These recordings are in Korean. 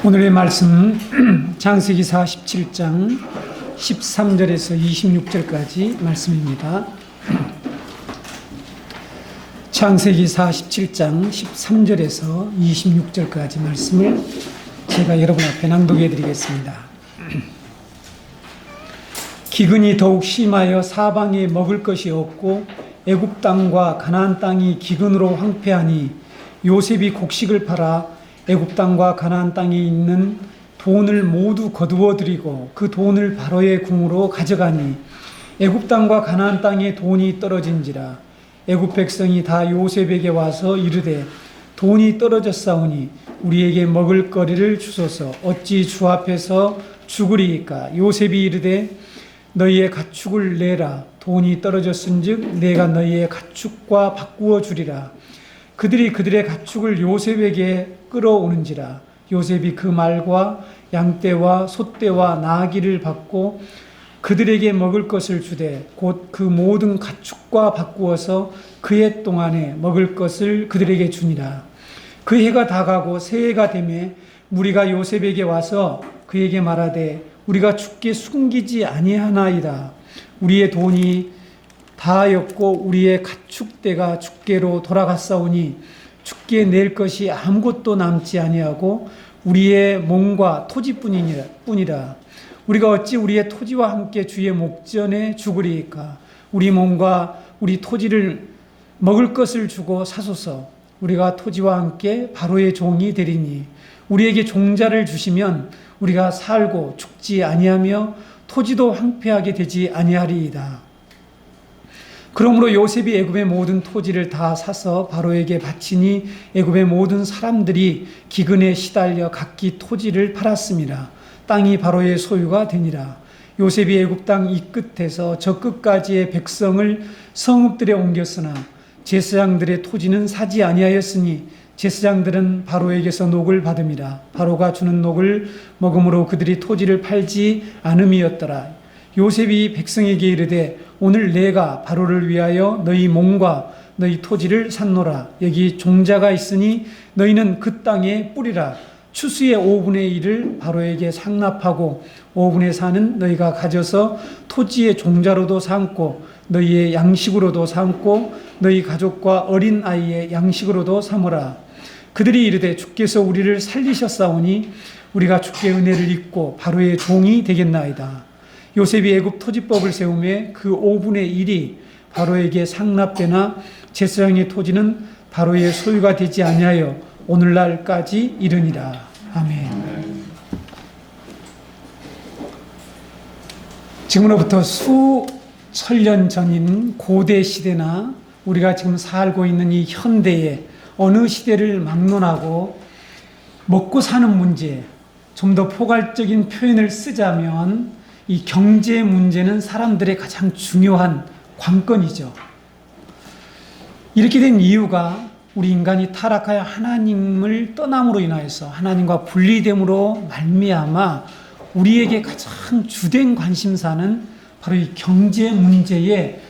오늘의 말씀은 창세기사 17장 13절에서 26절까지 말씀입니다. 창세기사 17장 13절에서 26절까지 말씀을 제가 여러분 앞에 낭독해 드리겠습니다. 기근이 더욱 심하여 사방에 먹을 것이 없고 애굽 땅과 가나안 땅이 기근으로 황폐하니 요셉이 곡식을 팔아 애굽 땅과 가나안 땅에 있는 돈을 모두 거두어 들이고 그 돈을 바로의 궁으로 가져가니 애굽 땅과 가나안 땅에 돈이 떨어진지라. 애굽 백성이 다 요셉에게 와서 이르되 돈이 떨어졌사오니 우리에게 먹을 거리를 주소서. 어찌 주 앞에서 죽으리이까. 요셉이 이르되 너희의 가축을 내라. 돈이 떨어졌은즉 내가 너희의 가축과 바꾸어 주리라. 그들이 그들의 가축을 요셉에게 끌어오는지라. 요셉이 그 말과 양떼와 소떼와 나귀를 받고 그들에게 먹을 것을 주되 곧 그 모든 가축과 바꾸어서 그 해 동안에 먹을 것을 그들에게 주니라. 그 해가 다가고 새해가 되매 무리가 요셉에게 와서 그에게 말하되 우리가 주께 숨기지 아니하나이다. 우리의 돈이 다하였고 우리의 가축대가 주께로 돌아갔사오니 주께 낼 것이 아무것도 남지 아니하고 우리의 몸과 토지뿐이라. 우리가 어찌 우리의 토지와 함께 주의 목전에 죽으리이까. 우리 몸과 우리 토지를 먹을 것을 주고 사소서. 우리가 토지와 함께 바로의 종이 되리니 우리에게 종자를 주시면 우리가 살고 죽지 아니하며 토지도 황폐하게 되지 아니하리이다. 그러므로 요셉이 애굽의 모든 토지를 다 사서 바로에게 바치니 애굽의 모든 사람들이 기근에 시달려 각기 토지를 팔았습니다. 땅이 바로의 소유가 되니라. 요셉이 애굽 땅 이 끝에서 저 끝까지의 백성을 성읍들에 옮겼으나 제사장들의 토지는 사지 아니하였으니 제사장들은 바로에게서 녹을 받음이라. 바로가 주는 녹을 먹음으로 그들이 토지를 팔지 않음이었더라. 요셉이 백성에게 이르되 오늘 내가 바로를 위하여 너희 몸과 너희 토지를 샀노라. 여기 종자가 있으니 너희는 그 땅에 뿌리라. 추수의 5분의 1을 바로에게 상납하고 5분의 4는 너희가 가져서 토지의 종자로도 삼고 너희의 양식으로도 삼고 너희 가족과 어린 아이의 양식으로도 삼으라. 그들이 이르되 주께서 우리를 살리셨사오니 우리가 주께 은혜를 입고 바로의 종이 되겠나이다. 요셉이 애굽 토지법을 세우매 그 5분의 1이 바로에게 상납되나 제사장의 토지는 바로의 소유가 되지 아니하여 오늘날까지 이르니라. 아멘. 지금으로부터 수천년 전인 고대 시대나 우리가 지금 살고 있는 이 현대에 어느 시대를 막론하고 먹고 사는 문제, 좀 더 포괄적인 표현을 쓰자면 이 경제 문제는 사람들의 가장 중요한 관건이죠. 이렇게 된 이유가 우리 인간이 타락하여 하나님을 떠남으로 인하여서 하나님과 분리됨으로 말미암아 우리에게 가장 주된 관심사는 바로 이 경제 문제에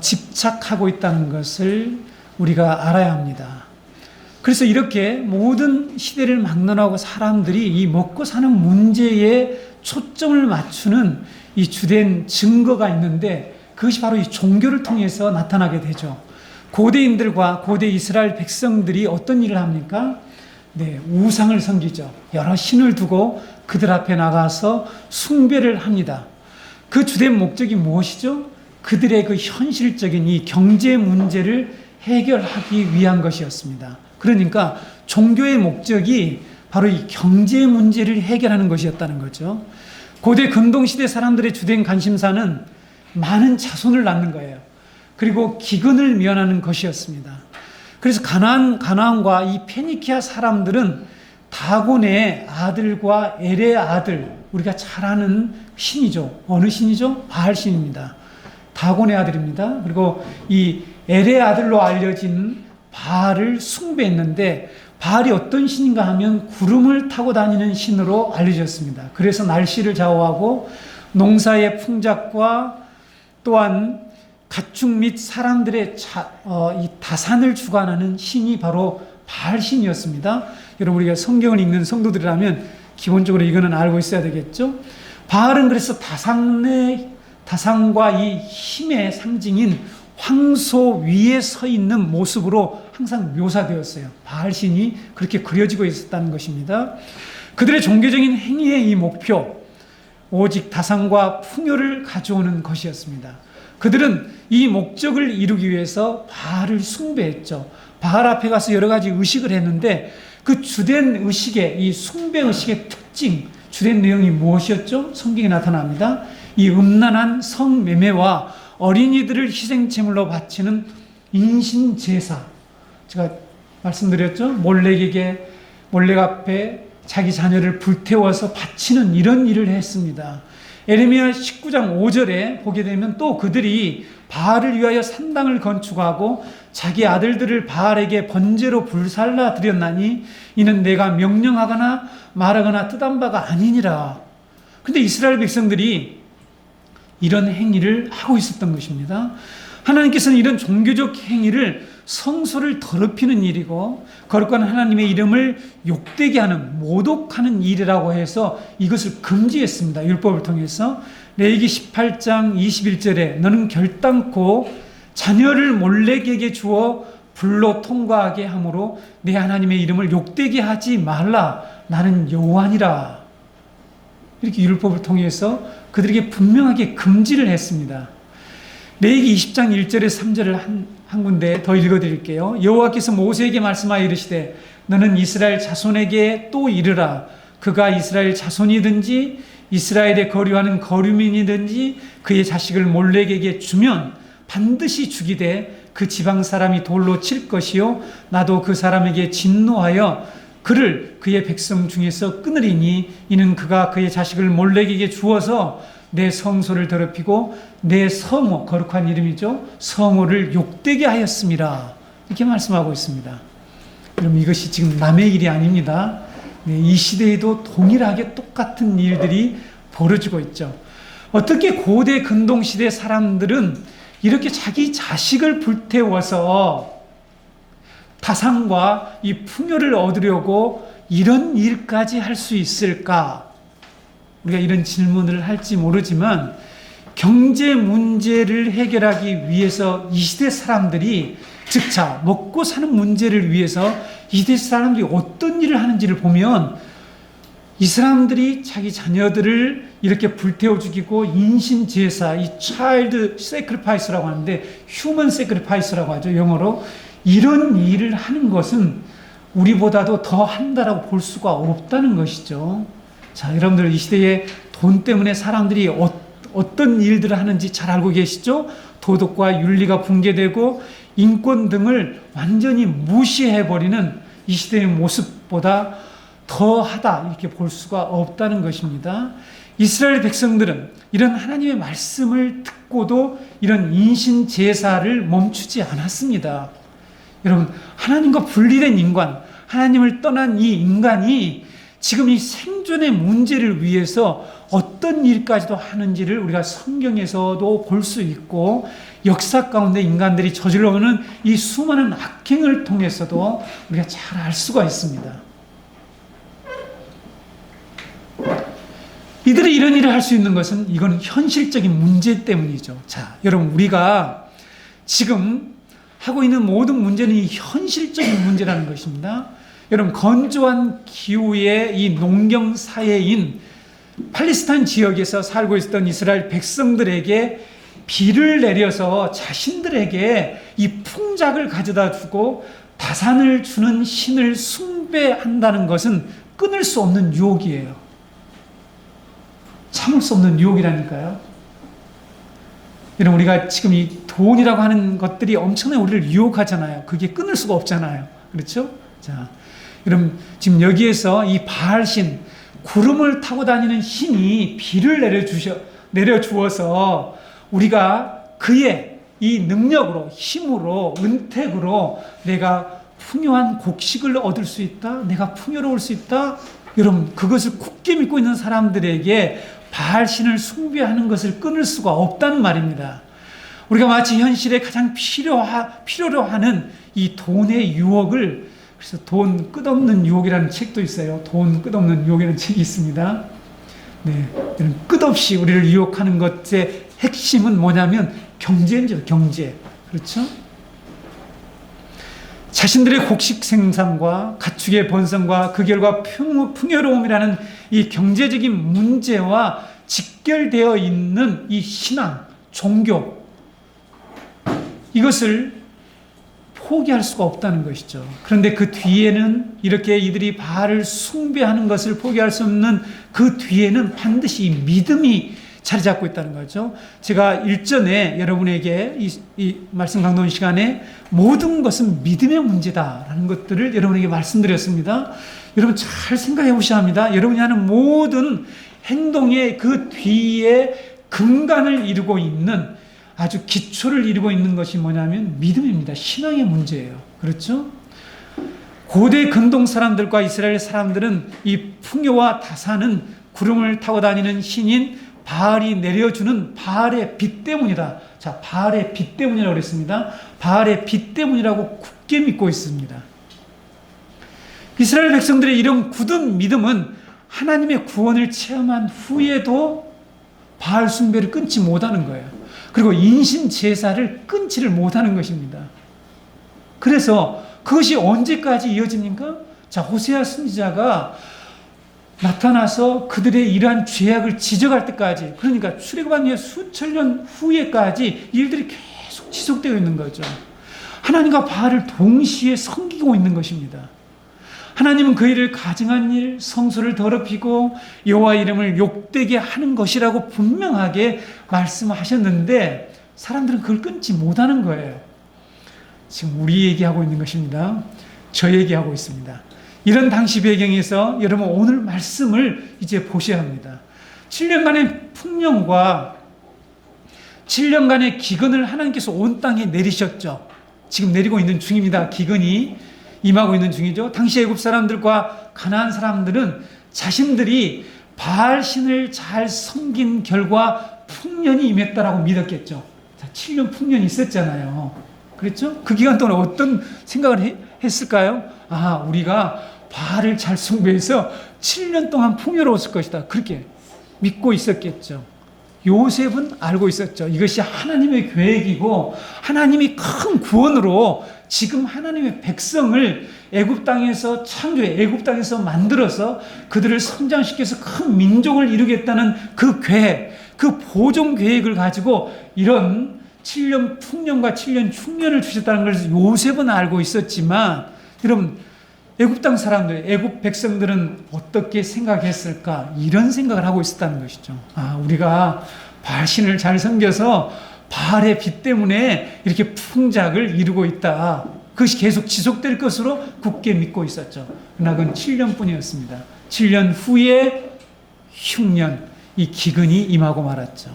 집착하고 있다는 것을 우리가 알아야 합니다. 그래서 이렇게 모든 시대를 막론하고 사람들이 이 먹고 사는 문제에 초점을 맞추는 이 주된 증거가 있는데 그것이 바로 이 종교를 통해서 나타나게 되죠. 고대인들과 고대 이스라엘 백성들이 어떤 일을 합니까? 우상을 섬기죠. 여러 신을 두고 그들 앞에 나가서 숭배를 합니다. 그 주된 목적이 무엇이죠? 그들의 그 현실적인 이 경제 문제를 해결하기 위한 것이었습니다. 그러니까 종교의 목적이 바로 이 경제 문제를 해결하는 것이었다는 거죠. 고대 근동시대 사람들의 주된 관심사는 많은 자손을 낳는 거예요. 그리고 기근을 면하는 것이었습니다. 그래서 가나안과 이 페니키아 사람들은 다곤의 아들과 엘의 아들, 우리가 잘 아는 신이죠. 어느 신이죠? 바알 신입니다. 다곤의 아들입니다. 그리고 이 엘의 아들로 알려진 바알을 숭배했는데 바알이 어떤 신인가 하면 구름을 타고 다니는 신으로 알려졌습니다. 그래서 날씨를 좌우하고 농사의 풍작과 또한 가축 및 사람들의 이 다산을 주관하는 신이 바로 바알 신이었습니다. 여러분 우리가 성경을 읽는 성도들이라면 기본적으로 이거는 알고 있어야 되겠죠. 바알은 그래서 다산과 이 힘의 상징인 황소 위에 서 있는 모습으로 항상 묘사되었어요. 바알 신이 그렇게 그려지고 있었다는 것입니다. 그들의 종교적인 행위의 이 목표, 오직 다산과 풍요를 가져오는 것이었습니다. 그들은 이 목적을 이루기 위해서 바알을 숭배했죠. 바알 앞에 가서 여러 가지 의식을 했는데 그 주된 의식의, 이 숭배 의식의 특징, 주된 내용이 무엇이었죠? 성경에 나타납니다. 이 음란한 성매매와 어린이들을 희생제물로 바치는 인신제사. 제가 말씀드렸죠? 몰렉 앞에 자기 자녀를 불태워서 바치는 이런 일을 했습니다. 에레미야 19장 5절에 보게 되면 또 그들이 바알을 위하여 산당을 건축하고 자기 아들들을 바알에게 번제로 불살라 드렸나니 이는 내가 명령하거나 말하거나 뜻한 바가 아니니라. 근데 이스라엘 백성들이 이런 행위를 하고 있었던 것입니다. 하나님께서는 이런 종교적 행위를 성소를 더럽히는 일이고 거룩한 하나님의 이름을 욕되게 하는, 모독하는 일이라고 해서 이것을 금지했습니다. 율법을 통해서. 레위기 18장 21절에 너는 결단코 자녀를 몰렉에게 주어 불로 통과하게 하므로 내 하나님의 이름을 욕되게 하지 말라. 나는 여호와니라. 이렇게 율법을 통해서 그들에게 분명하게 금지를 했습니다. 레위기 20장 1절에 3절을 한 군데 더 읽어드릴게요. 여호와께서 모세에게 말씀하여 이르시되 너는 이스라엘 자손에게 또 이르라. 그가 이스라엘 자손이든지 이스라엘에 거류하는 거류민이든지 그의 자식을 몰렉에게 주면 반드시 죽이되 그 지방 사람이 돌로 칠 것이요 나도 그 사람에게 진노하여 그를 그의 백성 중에서 끊으리니 이는 그가 그의 자식을 몰렉에게 주어서 내 성소를 더럽히고 내 성호, 거룩한 이름이죠, 성호를 욕되게 하였음이라. 이렇게 말씀하고 있습니다. 여러분, 이것이 지금 남의 일이 아닙니다. 네, 이 시대에도 동일하게 똑같은 일들이 벌어지고 있죠. 어떻게 고대 근동시대 사람들은 이렇게 자기 자식을 불태워서 타산과 이 풍요를 얻으려고 이런 일까지 할 수 있을까? 우리가 이런 질문을 할지 모르지만 경제 문제를 해결하기 위해서 이 시대 사람들이, 즉 먹고 사는 문제를 위해서 이 시대 사람들이 어떤 일을 하는지를 보면 이 사람들이 자기 자녀들을 이렇게 불태워 죽이고 인신제사, 이 child sacrifice라고 하는데 human sacrifice라고 하죠, 영어로. 이런 일을 하는 것은 우리보다도 더 한다라고 볼 수가 없다는 것이죠. 자, 여러분들 이 시대에 돈 때문에 사람들이 어떤 일들을 하는지 잘 알고 계시죠? 도덕과 윤리가 붕괴되고 인권 등을 완전히 무시해버리는 이 시대의 모습보다 더하다, 이렇게 볼 수가 없다는 것입니다. 이스라엘 백성들은 이런 하나님의 말씀을 듣고도 이런 인신 제사를 멈추지 않았습니다. 여러분, 하나님과 분리된 인간, 하나님을 떠난 이 인간이 지금 이 생존의 문제를 위해서 어떤 일까지도 하는지를 우리가 성경에서도 볼 수 있고, 역사 가운데 인간들이 저질러오는 이 수많은 악행을 통해서도 우리가 잘 알 수가 있습니다. 이들이 이런 일을 할 수 있는 것은 이건 현실적인 문제 때문이죠. 자, 여러분, 우리가 지금 하고 있는 모든 문제는 이 현실적인 문제라는 것입니다. 여러분, 건조한 기후의 이 농경 사회인 팔레스타인 지역에서 살고 있었던 이스라엘 백성들에게 비를 내려서 자신들에게 이 풍작을 가져다 주고 다산을 주는 신을 숭배한다는 것은 끊을 수 없는 유혹이에요. 참을 수 없는 유혹이라니까요. 여러분, 우리가 지금 이 돈이라고 하는 것들이 엄청나게 우리를 유혹하잖아요. 그게 끊을 수가 없잖아요. 그렇죠? 자, 여러분, 지금 여기에서 이 바알신, 구름을 타고 다니는 신이 비를 내려주어서 우리가 그의 이 능력으로, 힘으로, 은택으로 내가 풍요한 곡식을 얻을 수 있다, 내가 풍요로울 수 있다. 여러분, 그것을 굳게 믿고 있는 사람들에게 바알신을 숭배하는 것을 끊을 수가 없다는 말입니다. 우리가 마치 현실에 가장 필요로 하는 이 돈의 유혹을 그래서 돈 끝없는 유혹이라는 책도 있어요. 돈 끝없는 유혹이라는 책이 있습니다. 네, 끝없이 우리를 유혹하는 것의 핵심은 뭐냐면 경제죠, 경제. 그렇죠? 자신들의 곡식 생산과 가축의 번성과 그 결과 풍요로움이라는 이 경제적인 문제와 직결되어 있는 이 신앙, 종교, 이것을 포기할 수가 없다는 것이죠. 그런데 그 뒤에는 이렇게 이들이 바알을 숭배하는 것을 포기할 수 없는 그 뒤에는 반드시 이 믿음이 자리 잡고 있다는 거죠. 제가 일전에 여러분에게 이 말씀 강론 시간에 모든 것은 믿음의 문제다라는 것들을 여러분에게 말씀드렸습니다. 여러분 잘 생각해 보셔야 합니다. 여러분이 하는 모든 행동의 그 뒤에 근간을 이루고 있는, 아주 기초를 이루고 있는 것이 뭐냐면 믿음입니다. 신앙의 문제예요. 그렇죠? 고대 근동 사람들과 이스라엘 사람들은 이 풍요와 다사는 구름을 타고 다니는 신인 바알이 내려주는 바알의 빛 때문이다. 자, 바알의 빛 때문이라고 그랬습니다. 바알의 빛 때문이라고 굳게 믿고 있습니다. 이스라엘 백성들의 이런 굳은 믿음은 하나님의 구원을 체험한 후에도 바알 숭배를 끊지 못하는 거예요. 그리고 인신 제사를 끊지를 못하는 것입니다. 그래서 그것이 언제까지 이어집니까? 자, 호세아 선지자가 나타나서 그들의 이러한 죄악을 지적할 때까지, 그러니까 출애굽한 후에 수천 년 후에까지 일들이 계속 지속되어 있는 거죠. 하나님과 바알을 동시에 섬기고 있는 것입니다. 하나님은 그 일을 가증한 일, 성소를 더럽히고 여호와 이름을 욕되게 하는 것이라고 분명하게 말씀하셨는데 사람들은 그걸 끊지 못하는 거예요. 지금 우리 얘기하고 있는 것입니다. 저 얘기하고 있습니다. 이런 당시 배경에서 여러분 오늘 말씀을 이제 보셔야 합니다. 7년간의 풍년과 7년간의 기근을 하나님께서 온 땅에 내리셨죠. 지금 내리고 있는 중입니다. 기근이 임하고 있는 중이죠. 당시 애굽 사람들과 가나안 사람들은 자신들이 바알 신을 잘 섬긴 결과 풍년이 임했다라고 믿었겠죠. 자, 7년 풍년이 있었잖아요. 그렇죠? 그 기간 동안 어떤 생각을 했을까요? 아, 우리가 바알을 잘 숭배해서 7년 동안 풍요로웠을 것이다. 그렇게 믿고 있었겠죠. 요셉은 알고 있었죠. 이것이 하나님의 계획이고 하나님이 큰 구원으로 지금 하나님의 백성을 애굽 땅에서 창조해 애굽 땅에서 만들어서 그들을 성장시켜서 큰 민족을 이루겠다는 그 계획, 그 보존 계획을 가지고 이런 7년 풍년과 7년 흉년을 주셨다는 것을 요셉은 알고 있었지만, 여러분 애굽 땅 사람들, 애굽 백성들은 어떻게 생각했을까? 이런 생각을 하고 있었다는 것이죠. 아, 우리가 바알 신을 잘 섬겨서 바알의 빛 때문에 이렇게 풍작을 이루고 있다. 그것이 계속 지속될 것으로 굳게 믿고 있었죠. 그러나 그건 7년뿐이었습니다. 7년 후에 흉년, 이 기근이 임하고 말았죠.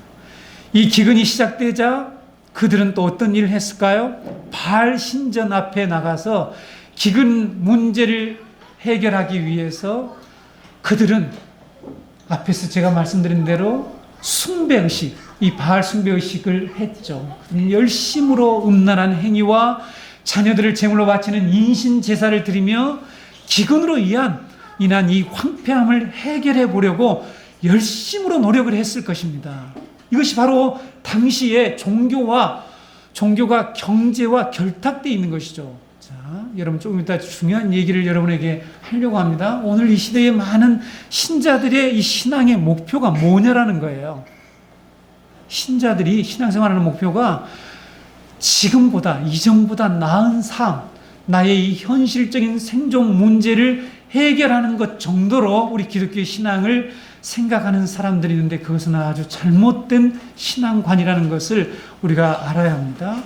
이 기근이 시작되자 그들은 또 어떤 일을 했을까요? 바알 신전 앞에 나가서 기근 문제를 해결하기 위해서 그들은 앞에서 제가 말씀드린 대로 숭배의식, 이 바알 숭배의식을 했죠. 열심으로 음란한 행위와 자녀들을 제물로 바치는 인신 제사를 드리며 기근으로 인한 이 황폐함을 해결해 보려고 열심으로 노력을 했을 것입니다. 이것이 바로 당시의 종교가 경제와 결탁되어 있는 것이죠. 자, 여러분 조금 이따 중요한 얘기를 여러분에게 하려고 합니다. 오늘 이 시대의 많은 신자들의 이 신앙의 목표가 뭐냐라는 거예요. 신자들이 신앙생활하는 목표가 지금보다, 이전보다 나은 삶, 나의 이 현실적인 생존 문제를 해결하는 것 정도로 우리 기독교의 신앙을 생각하는 사람들이 있는데 그것은 아주 잘못된 신앙관이라는 것을 우리가 알아야 합니다.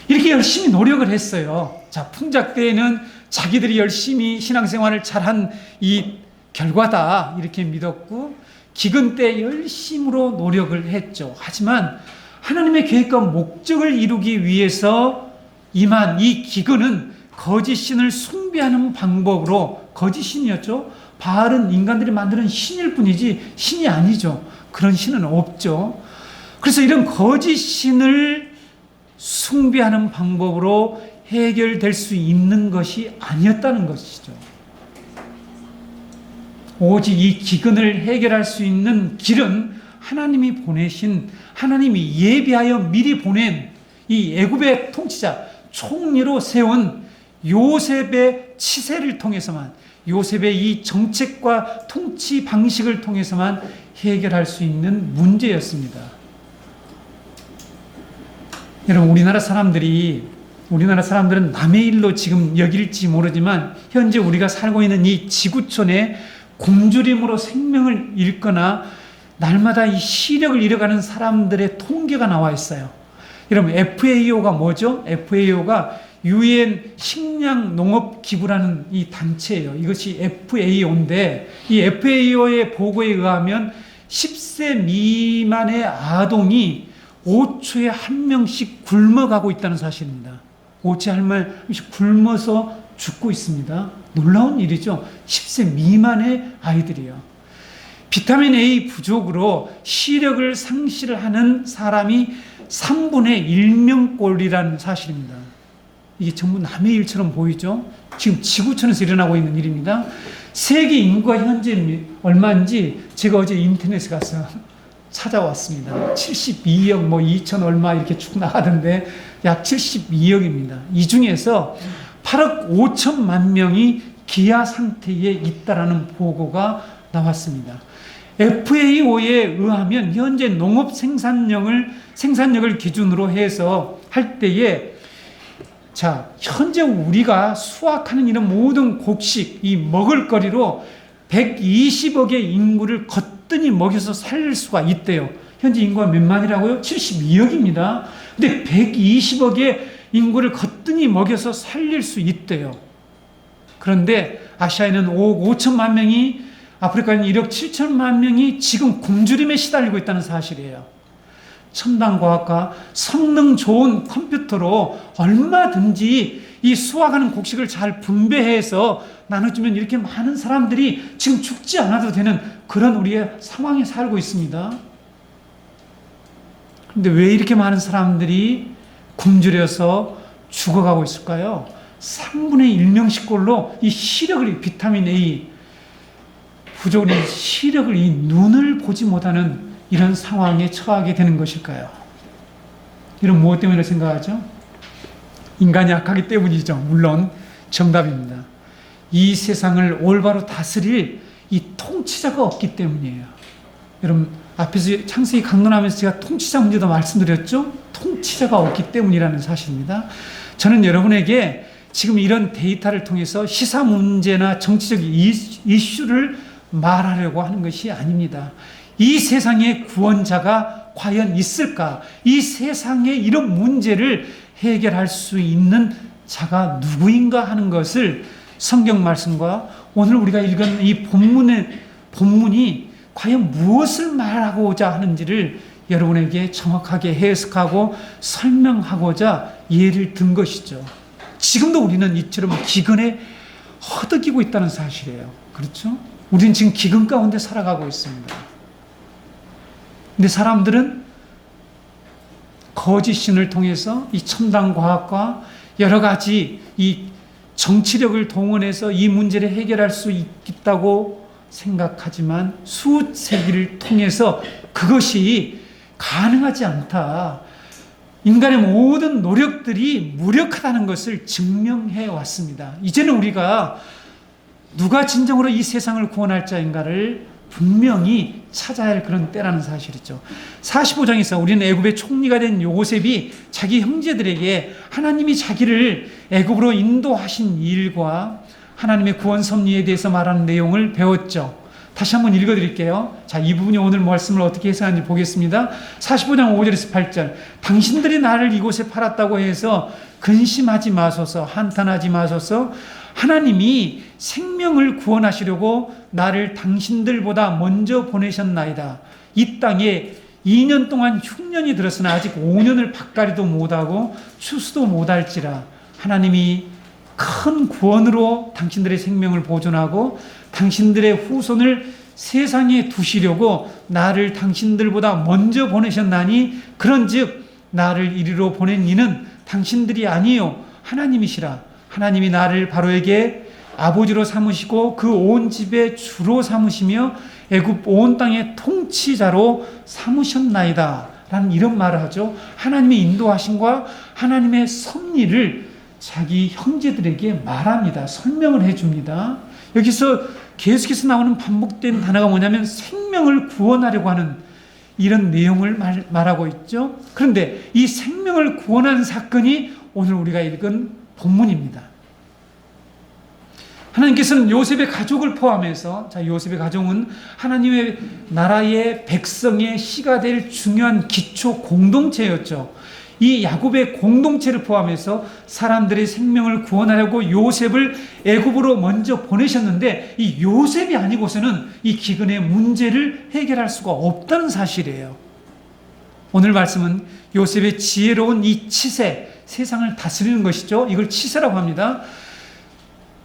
이렇게 열심히 노력을 했어요. 자, 풍작 때에는 자기들이 열심히 신앙생활을 잘한 이 결과다 이렇게 믿었고, 기근 때 열심으로 노력을 했죠. 하지만 하나님의 계획과 목적을 이루기 위해서 임한 이 기근은 거짓 신을 숭배하는 방법으로, 거짓 신이었죠. 바알은 인간들이 만드는 신일 뿐이지 신이 아니죠. 그런 신은 없죠. 그래서 이런 거짓 신을 숭배하는 방법으로 해결될 수 있는 것이 아니었다는 것이죠. 오직 이 기근을 해결할 수 있는 길은 하나님이 보내신, 하나님이 예비하여 미리 보낸 이 애굽의 통치자, 총리로 세운 요셉의 치세를 통해서만, 요셉의 이 정책과 통치 방식을 통해서만 해결할 수 있는 문제였습니다. 여러분, 우리나라 사람들은 남의 일로 지금 여길지 모르지만 현재 우리가 살고 있는 이 지구촌에 굶주림으로 생명을 잃거나 날마다 이 시력을 잃어가는 사람들의 통계가 나와 있어요. 여러분, FAO가 뭐죠? FAO가 유엔 식량 농업 기구라는 이 단체예요. 이것이 FAO인데, 이 FAO의 보고에 의하면 10세 미만의 아동이 5초에 한 명씩 굶어가고 있다는 사실입니다. 5초에 한 명씩 굶어서 죽고 있습니다. 놀라운 일이죠. 10세 미만의 아이들이요. 비타민 A 부족으로 시력을 상실하는 사람이 3분의 1명꼴이라는 사실입니다. 이게 전부 남의 일처럼 보이죠? 지금 지구촌에서 일어나고 있는 일입니다. 세계 인구가 현재 얼마인지 제가 어제 인터넷에 가서 찾아왔습니다. 72억 2천 얼마 이렇게 쭉 나가던데 약 72억입니다. 이 중에서 8억 5천만 명이 기아 상태에 있다라는 보고가 나왔습니다. FAO에 의하면 현재 농업 생산력을 기준으로 해서 할 때에, 자, 현재 우리가 수확하는 이런 모든 곡식, 이 먹을거리로 120억의 인구를 거뜬히 먹여서 살릴 수가 있대요. 현재 인구가 몇 만이라고요? 72억입니다. 근데 120억의 인구를 거뜬히 먹여서 살릴 수 있대요. 그런데 아시아에는 5억 5천만 명이, 아프리카는 1억 7천만 명이 지금 굶주림에 시달리고 있다는 사실이에요. 첨단 과학과 성능 좋은 컴퓨터로 얼마든지 이 수확하는 곡식을 잘 분배해서 나눠주면 이렇게 많은 사람들이 지금 죽지 않아도 되는 그런 우리의 상황에 살고 있습니다. 그런데 왜 이렇게 많은 사람들이 굶주려서 죽어가고 있을까요? 3분의 1명씩꼴로 이 시력을, 비타민 A 부족으로 시력을, 이 눈을 보지 못하는 이런 상황에 처하게 되는 것일까요? 이런 무엇 때문에 생각하죠? 인간이 약하기 때문이죠. 물론 정답입니다. 이 세상을 올바로 다스릴 이 통치자가 없기 때문이에요. 여러분, 앞에서 창세기 강론하면서 제가 통치자 문제도 말씀드렸죠? 통치자가 없기 때문이라는 사실입니다. 저는 여러분에게 지금 이런 데이터를 통해서 시사 문제나 정치적 이슈를 말하려고 하는 것이 아닙니다. 이 세상에 구원자가 과연 있을까? 이 세상에 이런 문제를 해결할 수 있는 자가 누구인가 하는 것을 성경 말씀과 오늘 우리가 읽은 이 본문이 과연 무엇을 말하고자 하는지를 여러분에게 정확하게 해석하고 설명하고자 예를 든 것이죠. 지금도 우리는 이처럼 기근에 허덕이고 있다는 사실이에요. 그렇죠? 우리는 지금 기근 가운데 살아가고 있습니다. 근데 사람들은 거짓신을 통해서 이 첨단 과학과 여러 가지 이 정치력을 동원해서 이 문제를 해결할 수 있다고 생각하지만 수세기를 통해서 그것이 가능하지 않다. 인간의 모든 노력들이 무력하다는 것을 증명해 왔습니다. 이제는 우리가 누가 진정으로 이 세상을 구원할 자인가를 분명히 찾아야 할 그런 때라는 사실이죠. 45장에서 우리는 애굽의 총리가 된 요셉이 자기 형제들에게 하나님이 자기를 애굽으로 인도하신 일과 하나님의 구원 섭리에 대해서 말하는 내용을 배웠죠. 다시 한번 읽어드릴게요. 자, 이 부분이 오늘 말씀을 어떻게 해석하는지 보겠습니다. 45장 5절에서 8절. 당신들이 나를 이곳에 팔았다고 해서 근심하지 마소서, 한탄하지 마소서. 하나님이 생명을 구원하시려고 나를 당신들보다 먼저 보내셨나이다. 이 땅에 2년 동안 흉년이 들었으나 아직 5년을 밭가리도 못하고 추수도 못할지라. 하나님이 큰 구원으로 당신들의 생명을 보존하고 당신들의 후손을 세상에 두시려고 나를 당신들보다 먼저 보내셨나니 그런즉 나를 이리로 보낸 이는 당신들이 아니요 하나님이시라. 하나님이 나를 바로에게 아버지로 삼으시고 그 온 집의 주로 삼으시며 애굽 온 땅의 통치자로 삼으셨나이다 라는 이런 말을 하죠. 하나님의 인도하심과 하나님의 섭리를 자기 형제들에게 말합니다. 설명을 해줍니다. 여기서 계속해서 나오는 반복된 단어가 뭐냐면 생명을 구원하려고 하는 이런 내용을 말하고 있죠. 그런데 이 생명을 구원하는 사건이 오늘 우리가 읽은 본문입니다. 하나님께서는 요셉의 가족을 포함해서, 요셉의 가족은 하나님의 나라의 백성의 씨가 될 중요한 기초 공동체였죠. 이 야곱의 공동체를 포함해서 사람들의 생명을 구원하려고 요셉을 애굽으로 먼저 보내셨는데, 이 요셉이 아니고서는 이 기근의 문제를 해결할 수가 없다는 사실이에요. 오늘 말씀은 요셉의 지혜로운 이 치세, 세상을 다스리는 것이죠. 이걸 치세라고 합니다.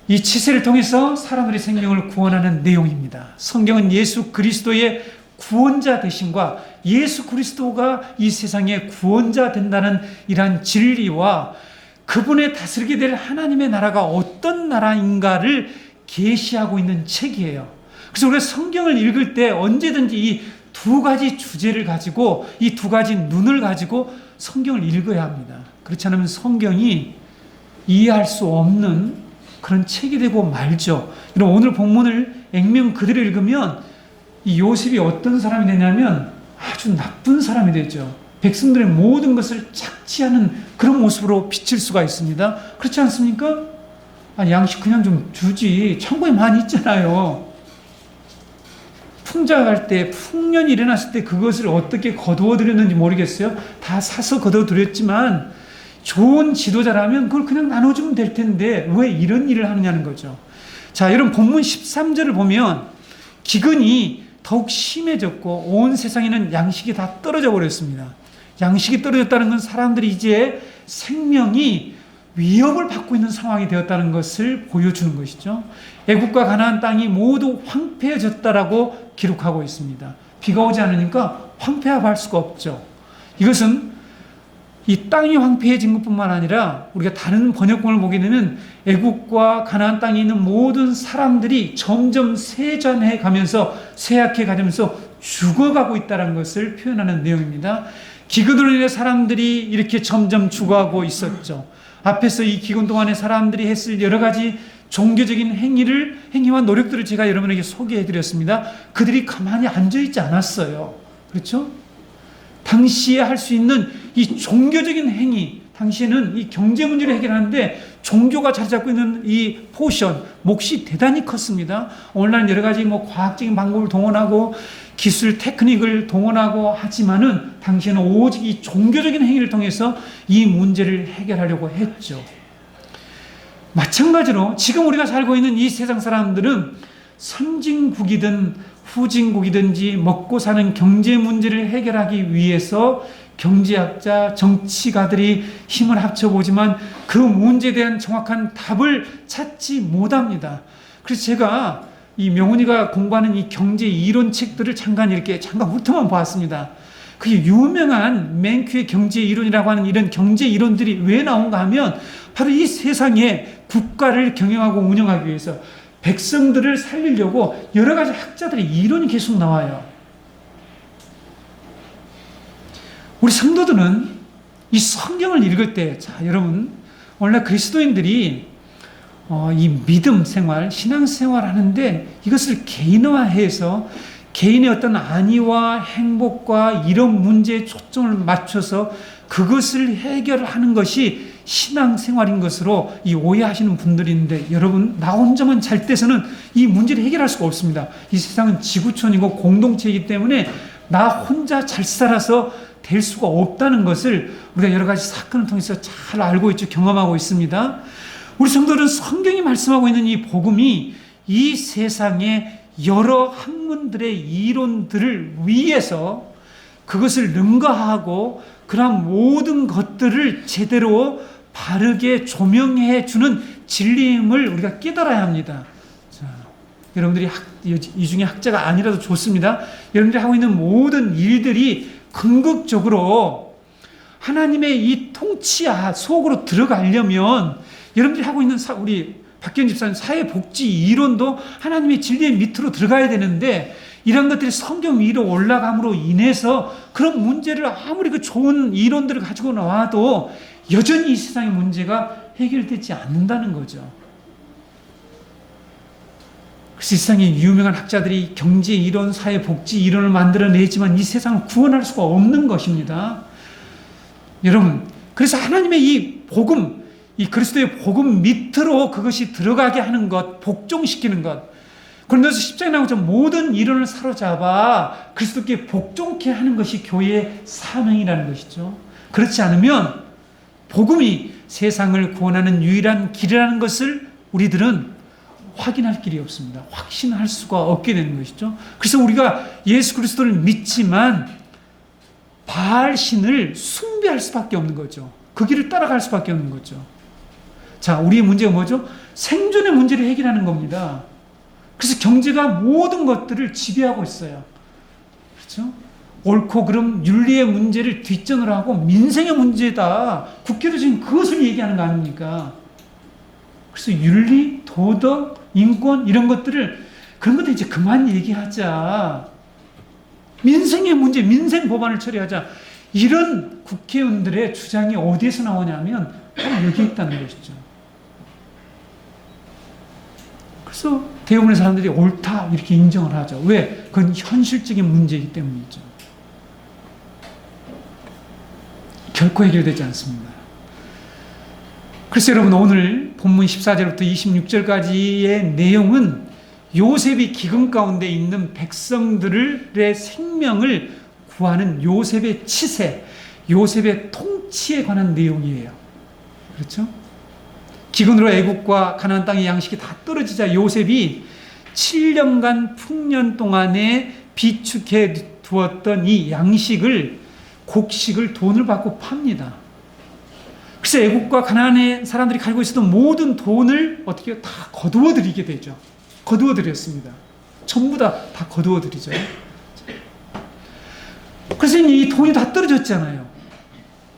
이 치세를 통해서 사람들의 생명을 구원하는 내용입니다. 성경은 예수 그리스도의 구원자 되심과 예수 그리스도가 이 세상의 구원자 된다는 이러한 진리와 그분의 다스리게 될 하나님의 나라가 어떤 나라인가를 계시하고 있는 책이에요. 그래서 우리가 성경을 읽을 때 언제든지 이 두 가지 주제를 가지고, 이 두 가지 눈을 가지고 성경을 읽어야 합니다. 그렇지 않으면 성경이 이해할 수 없는 그런 책이 되고 말죠. 그럼 오늘 본문을 액면 그대로 읽으면 이 요셉이 어떤 사람이 되냐면 아주 나쁜 사람이 되죠. 백성들의 모든 것을 착취하는 그런 모습으로 비칠 수가 있습니다. 그렇지 않습니까? 양식 그냥 좀 주지. 창고에 많이 있잖아요. 풍작할 때, 풍년이 일어났을 때 그것을 어떻게 거두어드렸는지 모르겠어요. 다 사서 거두어드렸지만 좋은 지도자라면 그걸 그냥 나눠주면 될 텐데 왜 이런 일을 하느냐는 거죠. 자, 여러분 본문 13절을 보면 기근이 더욱 심해졌고 온 세상에는 양식이 다 떨어져 버렸습니다. 양식이 떨어졌다는 건 사람들이 이제 생명이 위협을 받고 있는 상황이 되었다는 것을 보여주는 것이죠. 애굽과 가나안 땅이 모두 황폐해졌다라고 기록하고 있습니다. 비가 오지 않으니까 황폐할 수가 없죠. 이것은 이 땅이 황폐해진 것뿐만 아니라 우리가 다른 번역본을 보게 되면 애굽과 가나안 땅에 있는 모든 사람들이 점점 세잔해 가면서 쇠약해 가면서 죽어가고 있다는 것을 표현하는 내용입니다. 기근으로 인해 사람들이 이렇게 점점 죽어가고 있었죠. 앞에서 이 기근 동안에 사람들이 했을 여러 가지 종교적인 행위와 노력들을 제가 여러분에게 소개해드렸습니다. 그들이 가만히 앉아있지 않았어요. 그렇죠? 당시에 할 수 있는 이 종교적인 행위, 당시에는 이 경제 문제를 해결하는데 종교가 자리 잡고 있는 이 포션, 몫이 대단히 컸습니다. 오늘날 여러 가지 과학적인 방법을 동원하고 기술 테크닉을 동원하고 하지만은 당시에는 오직 이 종교적인 행위를 통해서 이 문제를 해결하려고 했죠. 마찬가지로 지금 우리가 살고 있는 이 세상 사람들은 선진국이든 후진국이든지 먹고 사는 경제 문제를 해결하기 위해서 경제학자, 정치가들이 힘을 합쳐보지만 그 문제에 대한 정확한 답을 찾지 못합니다. 그래서 제가 이 명훈이가 공부하는 이 경제 이론 책들을 잠깐 훑어만 보았습니다. 그 유명한 맨큐의 경제 이론이라고 하는 이런 경제 이론들이 왜 나온가 하면 바로 이 세상에 국가를 경영하고 운영하기 위해서 백성들을 살리려고 여러 가지 학자들의 이론이 계속 나와요. 우리 성도들은 이 성경을 읽을 때, 여러분, 원래 그리스도인들이 이 믿음 생활, 신앙 생활 하는데 이것을 개인화해서 개인의 어떤 안위와 행복과 이런 문제에 초점을 맞춰서 그것을 해결하는 것이 신앙생활인 것으로 이 오해하시는 분들이 있는데, 여러분, 나 혼자만 잘 때서는 이 문제를 해결할 수가 없습니다. 이 세상은 지구촌이고 공동체이기 때문에 나 혼자 잘 살아서 될 수가 없다는 것을 우리가 여러 가지 사건을 통해서 잘 알고 있죠. 경험하고 있습니다. 우리 성도들은 성경이 말씀하고 있는 이 복음이 이 세상의 여러 학문들의 이론들을 위해서 그것을 능가하고 그런 모든 것들을 제대로 바르게 조명해 주는 진리임을 우리가 깨달아야 합니다. 자, 여러분들이 이 중에 학자가 아니라도 좋습니다. 여러분들이 하고 있는 모든 일들이 궁극적으로 하나님의 이 통치 속으로 들어가려면 여러분들이 하고 있는 우리 박기현 집사님 사회복지 이론도 하나님의 진리의 밑으로 들어가야 되는데 이런 것들이 성경 위로 올라감으로 인해서 그런 문제를 아무리 그 좋은 이론들을 가지고 나와도 여전히 이 세상의 문제가 해결되지 않는다는 거죠. 그래서 이 세상에 유명한 학자들이 경제 이론, 사회복지 이론을 만들어내지만 이 세상을 구원할 수가 없는 것입니다. 여러분, 그래서 하나님의 이 복음, 이 그리스도의 복음 밑으로 그것이 들어가게 하는 것, 복종시키는 것. 그런데서 십자가에 나오자 모든 이론을 사로잡아 그리스도께 복종케 하는 것이 교회의 사명이라는 것이죠. 그렇지 않으면 복음이 세상을 구원하는 유일한 길이라는 것을 우리들은 확인할 길이 없습니다. 확신할 수가 없게 되는 것이죠. 그래서 우리가 예수 그리스도를 믿지만 바알 신을 숭배할 수밖에 없는 거죠. 그 길을 따라갈 수밖에 없는 거죠. 자, 우리의 문제가 뭐죠? 생존의 문제를 해결하는 겁니다. 그래서 경제가 모든 것들을 지배하고 있어요. 그렇죠? 옳고 그름 윤리의 문제를 뒷전으로 하고 민생의 문제다. 국회도 지금 그것을 얘기하는 거 아닙니까? 그래서 윤리, 도덕, 인권 이런 것들을 그런 것들 이제 그만 얘기하자. 민생의 문제, 민생 법안을 처리하자. 이런 국회의원들의 주장이 어디에서 나오냐면 바로 여기 있다는 것이죠. 그래서 대부분의 사람들이 옳다 이렇게 인정을 하죠. 왜? 그건 현실적인 문제이기 때문이죠. 결코 해결되지 않습니다. 그래서 여러분 오늘 본문 14절부터 26절까지의 내용은 요셉이 기근 가운데 있는 백성들의 생명을 구하는 요셉의 치세, 요셉의 통치에 관한 내용이에요. 그렇죠? 기근으로 애국과 가나안 땅의 양식이 다 떨어지자 요셉이 7년간 풍년 동안에 비축해 두었던 이 양식을 곡식을 돈을 받고 팝니다. 그래서 애국과 가나안의 사람들이 가지고 있었던 모든 돈을 어떻게 다 거두어 드리게 되죠. 거두어 드렸습니다. 전부 다 거두어 드리죠. 그래서 이 돈이 다 떨어졌잖아요.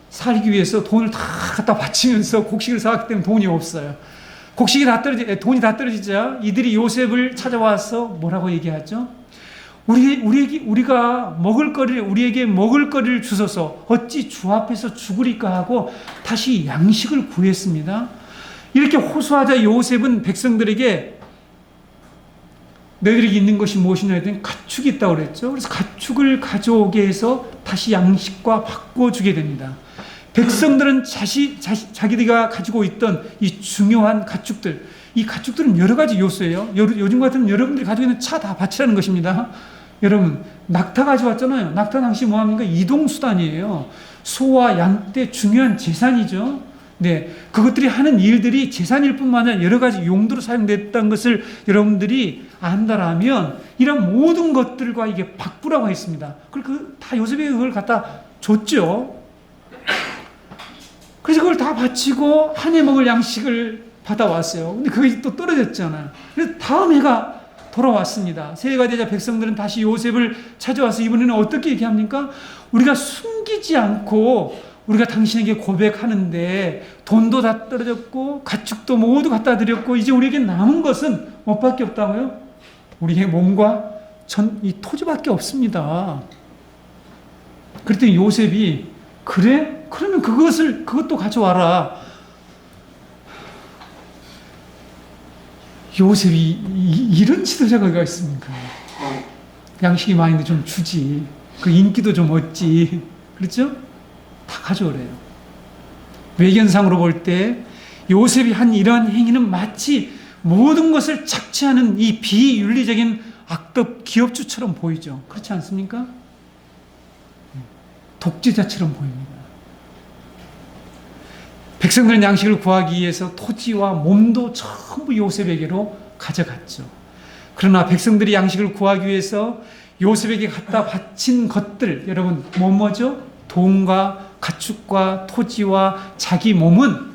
살기 위해서 돈을 다 갖다 바치면서 곡식을 사왔기 때문에 돈이 없어요. 돈이 다 떨어지자 이들이 요셉을 찾아와서 뭐라고 얘기하죠? 우리가 우리에게 먹을 거리를 주소서 어찌 주 앞에서 죽으리까 하고 다시 양식을 구했습니다. 이렇게 호소하자 요셉은 백성들에게 너희들에게 있는 것이 무엇이냐 했더니 가축이 있다고 그랬죠. 그래서 가축을 가져오게 해서 다시 양식과 바꿔주게 됩니다. 백성들은 자기들이 가지고 있던 이 중요한 가축들, 이 가축들은 여러 가지 요소예요. 요즘 같으면 여러분들이 가지고 있는 차 다 바치라는 것입니다. 여러분, 낙타 가져왔잖아요. 낙타 당시 뭐합니까? 이동수단이에요. 소와 양 때 중요한 재산이죠. 네, 그것들이 하는 일들이 재산일 뿐만 아니라 여러 가지 용도로 사용됐다는 것을 여러분들이 안다라면 이런 모든 것들과 이게 바꾸라고 했습니다. 다 요셉이 그걸 갖다 줬죠. 그래서 그걸 다 바치고 한 해 먹을 양식을 받아왔어요. 근데 그게 또 떨어졌잖아요. 그래서 다음 해가 돌아왔습니다. 새해가 되자 백성들은 다시 요셉을 찾아와서 이번에는 어떻게 얘기합니까? 우리가 숨기지 않고 우리가 당신에게 고백하는데 돈도 다 떨어졌고 가축도 모두 갖다 드렸고 이제 우리에게 남은 것은 뭐밖에 없다고요? 우리의 몸과 이 토지밖에 없습니다. 그랬더니 요셉이 그래? 그러면 그것도 가져와라. 요셉이 이런 지도자가 어디가 있습니까? 양식이 많이 있는데 좀 주지. 그 인기도 좀 얻지. 그렇죠? 다 가져오래요. 외견상으로 볼 때 요셉이 한 이러한 행위는 마치 모든 것을 착취하는 이 비윤리적인 악덕 기업주처럼 보이죠. 그렇지 않습니까? 독재자처럼 보입니다. 백성들은 양식을 구하기 위해서 토지와 몸도 전부 요셉에게로 가져갔죠. 그러나 백성들이 양식을 구하기 위해서 요셉에게 갖다 바친 것들, 여러분 뭐죠? 돈과 가축과 토지와 자기 몸은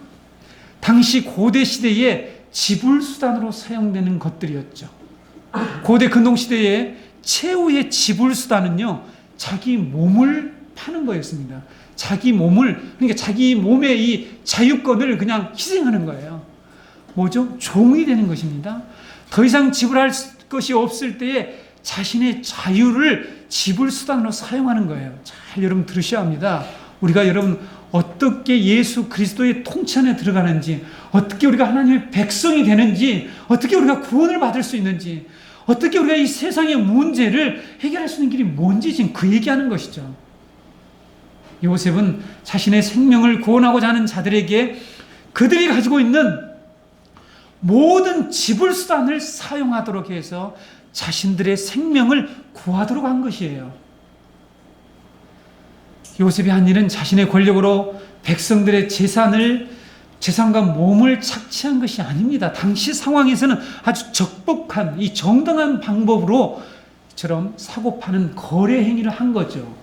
당시 고대 시대의 지불수단으로 사용되는 것들이었죠. 고대 근동시대의 최후의 지불수단은요, 자기 몸을 파는 거였습니다. 자기 몸을, 그러니까 자기 몸의 이 자유권을 그냥 희생하는 거예요. 뭐죠? 종이 되는 것입니다. 더 이상 지불할 것이 없을 때에 자신의 자유를 지불 수단으로 사용하는 거예요. 잘 여러분 들으셔야 합니다. 우리가 여러분 어떻게 예수 그리스도의 통치 안에 들어가는지, 어떻게 우리가 하나님의 백성이 되는지, 어떻게 우리가 구원을 받을 수 있는지, 어떻게 우리가 이 세상의 문제를 해결할 수 있는 길이 뭔지 지금 그 얘기하는 것이죠. 요셉은 자신의 생명을 구원하고자 하는 자들에게 그들이 가지고 있는 모든 지불 수단을 사용하도록 해서 자신들의 생명을 구하도록 한 것이에요. 요셉이 한 일은 자신의 권력으로 백성들의 재산과 몸을 착취한 것이 아닙니다. 당시 상황에서는 아주 적법한 이 정당한 방법으로 처럼 사고 파는 거래 행위를 한 거죠.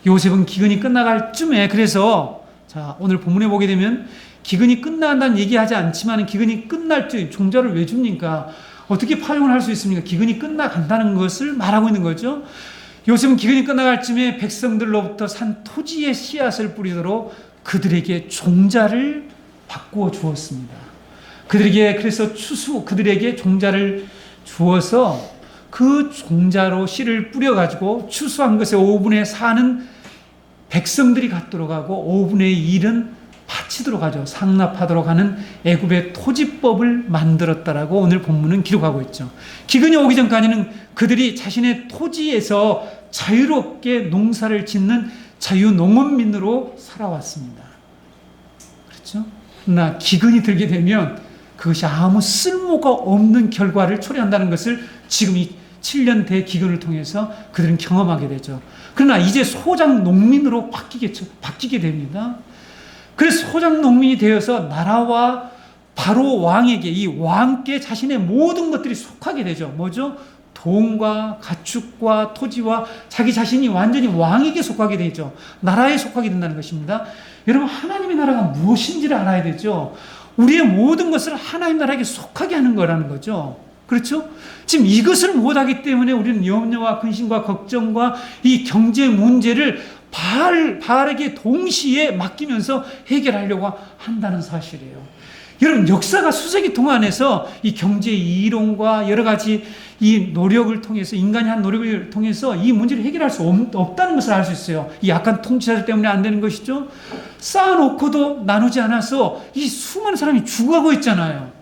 요셉은 기근이 끝나갈 쯤에, 그래서 자 오늘 본문에 보게 되면 기근이 끝난다는 얘기하지 않지만 기근이 끝날 때 종자를 왜 줍니까? 어떻게 파용을 할 수 있습니까? 기근이 끝나간다는 것을 말하고 있는 거죠. 요셉은 기근이 끝나갈 쯤에 백성들로부터 산 토지의 씨앗을 뿌리도록 그들에게 종자를 바꾸어 주었습니다. 그들에게 그래서 그들에게 종자를 주어서 그 종자로 씨를 뿌려가지고 추수한 것의 5분의 4는 백성들이 갖도록 하고 5분의 1은 바치도록 하죠. 상납하도록 하는 애굽의 토지법을 만들었다라고 오늘 본문은 기록하고 있죠. 기근이 오기 전까지는 그들이 자신의 토지에서 자유롭게 농사를 짓는 자유농업민으로 살아왔습니다. 그렇죠? 그러나 기근이 들게 되면 그것이 아무 쓸모가 없는 결과를 초래한다는 것을 지금 이 7년 대기근을 통해서 그들은 경험하게 되죠. 그러나 이제 소작 농민으로 바뀌게 됩니다. 그래서 소작 농민이 되어서 나라와 바로 왕에게, 이 왕께 자신의 모든 것들이 속하게 되죠. 뭐죠? 돈과 가축과 토지와 자기 자신이 완전히 왕에게 속하게 되죠. 나라에 속하게 된다는 것입니다. 여러분, 하나님의 나라가 무엇인지를 알아야 되죠. 우리의 모든 것을 하나님 나라에게 속하게 하는 거라는 거죠. 그렇죠? 지금 이것을 못하기 때문에 우리는 염려와 근심과 걱정과 이 경제 문제를 바알에게 동시에 맡기면서 해결하려고 한다는 사실이에요. 여러분, 역사가 수세기 동안에서 이 경제 이론과 여러 가지 이 노력을 통해서, 인간이 한 노력을 통해서 이 문제를 해결할 수 없다는 것을 알 수 있어요. 이 약한 통치자들 때문에 안 되는 것이죠. 쌓아놓고도 나누지 않아서 이 수많은 사람이 죽어가고 있잖아요.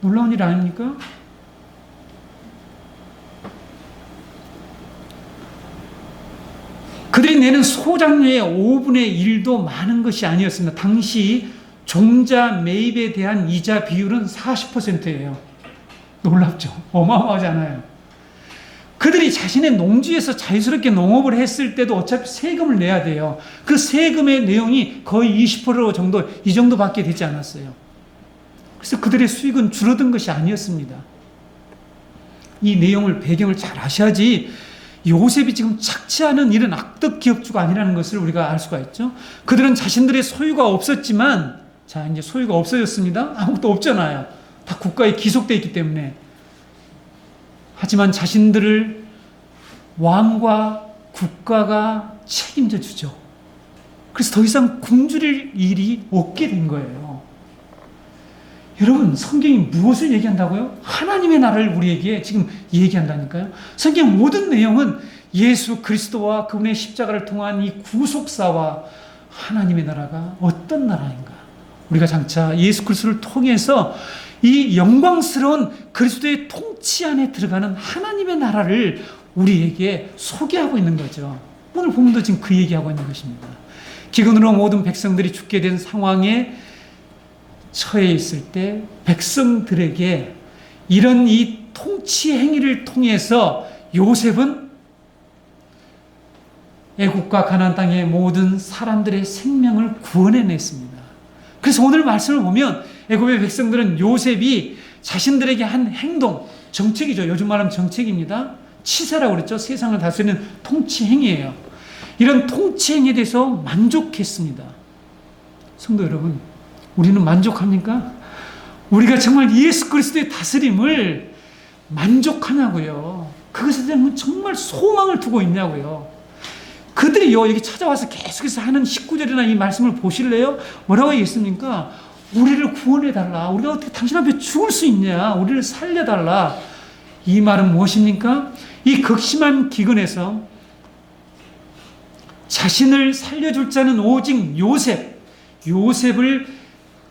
놀라운 일 아닙니까? 그들이 내는 소작료의 5분의 1도 많은 것이 아니었습니다. 당시 종자 매입에 대한 이자 비율은 40%예요. 놀랍죠? 어마어마하지 않아요? 그들이 자신의 농지에서 자유스럽게 농업을 했을 때도 어차피 세금을 내야 돼요. 그 세금의 내용이 거의 20% 정도, 이 정도밖에 되지 않았어요. 그래서 그들의 수익은 줄어든 것이 아니었습니다. 이 내용을, 배경을 잘 아셔야지 요셉이 지금 착취하는 일은 악덕 기업주가 아니라는 것을 우리가 알 수가 있죠. 그들은 자신들의 소유가 없었지만, 자, 이제 소유가 없어졌습니다. 아무것도 없잖아요. 다 국가에 기속되어 있기 때문에. 하지만 자신들을 왕과 국가가 책임져 주죠. 그래서 더 이상 굶주릴 일이 없게 된 거예요. 여러분, 성경이 무엇을 얘기한다고요? 하나님의 나라를 우리에게 지금 얘기한다니까요. 성경 모든 내용은 예수 그리스도와 그분의 십자가를 통한 이 구속사와 하나님의 나라가 어떤 나라인가, 우리가 장차 예수 그리스도를 통해서 이 영광스러운 그리스도의 통치 안에 들어가는 하나님의 나라를 우리에게 소개하고 있는 거죠. 오늘 본문도 지금 그 얘기하고 있는 것입니다. 기근으로 모든 백성들이 죽게 된 상황에 처해 있을 때 백성들에게 이런 이 통치 행위를 통해서 요셉은 애국과 가나안 땅의 모든 사람들의 생명을 구원해냈습니다. 그래서 오늘 말씀을 보면 애굽의 백성들은 요셉이 자신들에게 한 행동, 정책이죠. 요즘 말하면 정책입니다. 치세라고 그랬죠. 세상을 다스리는 통치 행위예요. 이런 통치 행위에 대해서 만족했습니다. 성도 여러분, 우리는 만족합니까? 우리가 정말 예수 그리스도의 다스림을 만족하냐고요. 그것에 대한 정말 소망을 두고 있냐고요. 그들이요, 여기 찾아와서 계속해서 하는 19절이나 이 말씀을 보실래요? 뭐라고 얘기했습니까? 우리를 구원해달라. 우리가 어떻게 당신 앞에 죽을 수 있냐? 우리를 살려달라. 이 말은 무엇입니까? 이 극심한 기근에서 자신을 살려줄 자는 오직 요셉을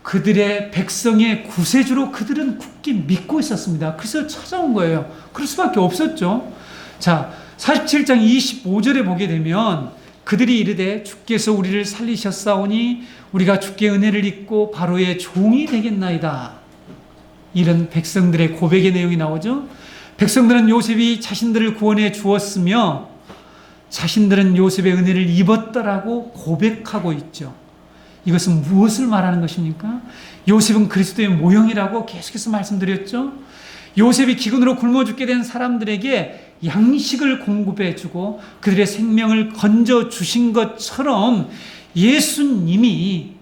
그들의 백성의 구세주로 그들은 굳게 믿고 있었습니다. 그래서 찾아온 거예요. 그럴 수밖에 없었죠. 자, 47장 25절에 보게 되면 그들이 이르되 주께서 우리를 살리셨사오니 우리가 주께 은혜를 입고 바로의 종이 되겠나이다. 이런 백성들의 고백의 내용이 나오죠. 백성들은 요셉이 자신들을 구원해 주었으며 자신들은 요셉의 은혜를 입었더라고 고백하고 있죠. 이것은 무엇을 말하는 것입니까? 요셉은 그리스도의 모형이라고 계속해서 말씀드렸죠. 요셉이 기근으로 굶어 죽게 된 사람들에게 양식을 공급해 주고 그들의 생명을 건져 주신 것처럼 예수님이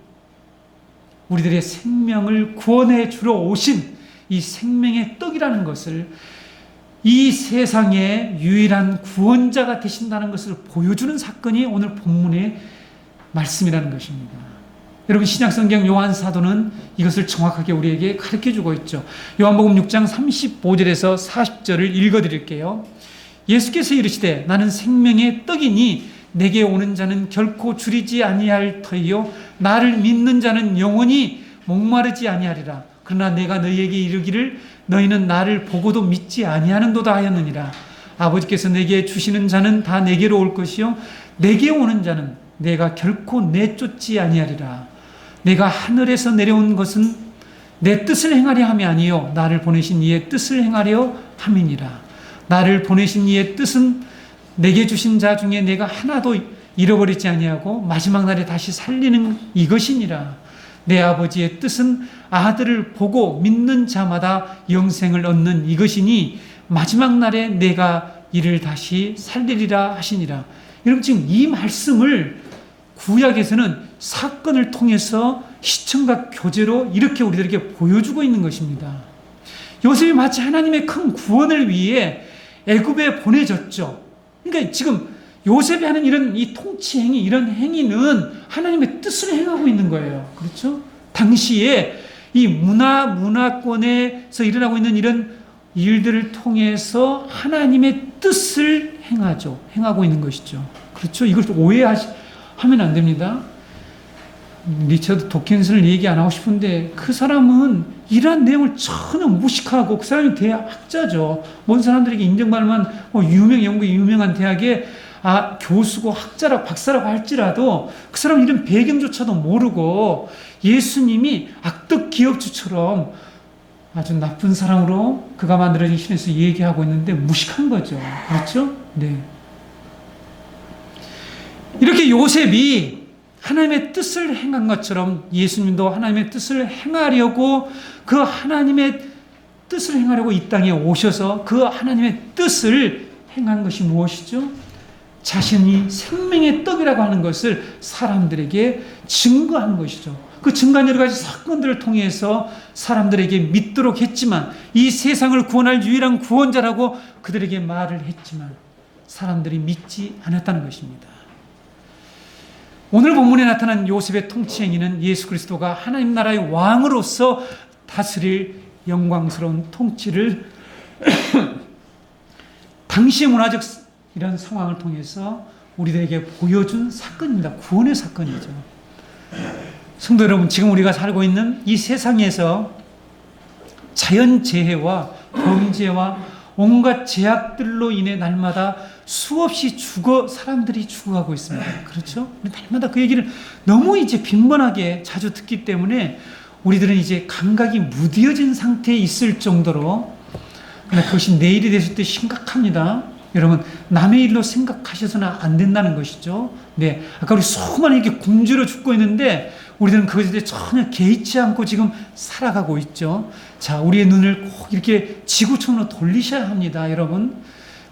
우리들의 생명을 구원해 주러 오신 이 생명의 떡이라는 것을, 이 세상의 유일한 구원자가 되신다는 것을 보여주는 사건이 오늘 본문의 말씀이라는 것입니다. 여러분, 신약성경 요한 사도는 이것을 정확하게 우리에게 가르쳐주고 있죠. 요한복음 6장 35절에서 40절을 읽어드릴게요. 예수께서 이르시되 나는 생명의 떡이니 내게 오는 자는 결코 줄이지 아니할 터이요 나를 믿는 자는 영원히 목마르지 아니하리라. 그러나 내가 너희에게 이르기를 너희는 나를 보고도 믿지 아니하는도다 하였느니라. 아버지께서 내게 주시는 자는 다 내게로 올 것이요 내게 오는 자는 내가 결코 내쫓지 아니하리라. 내가 하늘에서 내려온 것은 내 뜻을 행하려 함이 아니요 나를 보내신 이의 뜻을 행하려 함이니라. 나를 보내신 이의 뜻은 내게 주신 자 중에 내가 하나도 잃어버리지 아니하고 마지막 날에 다시 살리는 이것이니라. 내 아버지의 뜻은 아들을 보고 믿는 자마다 영생을 얻는 이것이니 마지막 날에 내가 이를 다시 살리리라 하시니라. 여러분, 지금 이 말씀을 구약에서는 사건을 통해서 시청각 교재로 이렇게 우리들에게 보여주고 있는 것입니다. 요셉이 마치 하나님의 큰 구원을 위해 애굽에 보내졌죠. 그러니까 지금 요셉이 하는 이런 이 통치 행위, 이런 행위는 하나님의 뜻을 행하고 있는 거예요. 그렇죠? 당시에 이 문화권에서 일어나고 있는 이런 일들을 통해서 하나님의 뜻을 행하고 있는 것이죠. 그렇죠? 이걸 오해하면 안 됩니다. 리처드 도킨슨을 얘기 안 하고 싶은데 그 사람은 이러한 내용을 전혀 무식하고, 그 사람이 대학자죠. 모든 사람들에게 인정받을 만한 연구에 유명한 대학의 교수고 학자라고 박사라고 할지라도 그 사람은 이런 배경조차도 모르고 예수님이 악덕 기업주처럼 아주 나쁜 사람으로 그가 만들어진 신에서 얘기하고 있는데 무식한 거죠. 그렇죠? 네. 이렇게 요셉이 하나님의 뜻을 행한 것처럼 예수님도 하나님의 뜻을 행하려고, 그 하나님의 뜻을 행하려고 이 땅에 오셔서 그 하나님의 뜻을 행한 것이 무엇이죠? 자신이 생명의 떡이라고 하는 것을 사람들에게 증거한 것이죠. 그 증거한 여러 가지 사건들을 통해서 사람들에게 믿도록 했지만, 이 세상을 구원할 유일한 구원자라고 그들에게 말을 했지만 사람들이 믿지 않았다는 것입니다. 오늘 본문에 나타난 요셉의 통치 행위는 예수 그리스도가 하나님 나라의 왕으로서 다스릴 영광스러운 통치를 당시의 문화적 이런 상황을 통해서 우리들에게 보여준 사건입니다. 구원의 사건이죠. 성도 여러분, 지금 우리가 살고 있는 이 세상에서 자연재해와 범죄와 온갖 제약들로 인해 날마다 수없이 사람들이 죽어가고 있습니다. 그렇죠? 날마다 그 얘기를 너무 이제 빈번하게 자주 듣기 때문에 우리들은 이제 감각이 무뎌진 상태에 있을 정도로, 그러나 그것이 내일이 됐을 때 심각합니다. 여러분, 남의 일로 생각하셔서는 안 된다는 것이죠. 네. 아까 우리 수많은 이렇게 굶주려 죽고 있는데 우리들은 그것에 대해 전혀 개의치 않고 지금 살아가고 있죠. 자, 우리의 눈을 꼭 이렇게 지구촌으로 돌리셔야 합니다. 여러분,